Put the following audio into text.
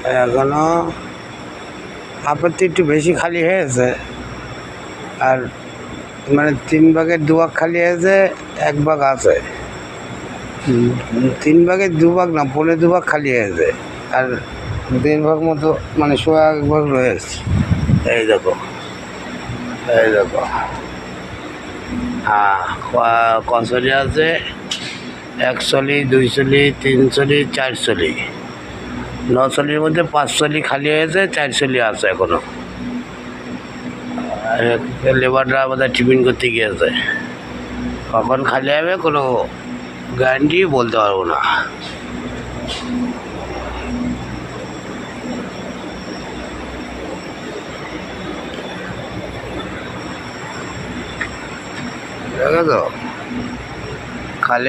এখনো আপত্তি একটু বেশি খালি হয়েছে, আর মানে 3 ভাগের 2 ভাগ খালি হয়েছে, 1 ভাগ আছে। 3 ভাগের 2 ভাগ না, 2.5 ভাগ খালি হয়েছে, আর 1.5 ভাগ মতো মানে 1 ভাগ রয়েছে। এই দেখো, এই দেখো, হ্যাঁ, কচুরি আছে 1 চলি, 2 চলি, 3 চলি, 4 চলি। 9 চলির মধ্যে 5 চলি খালি হয়েছে, 4 চলি আছে এখনো। লেবাররা বোধহয় টিফিন করতে গিয়েছে, কখন খালি হবে কোনো গ্যারান্টি বলতে পারবো না। দেখো তো।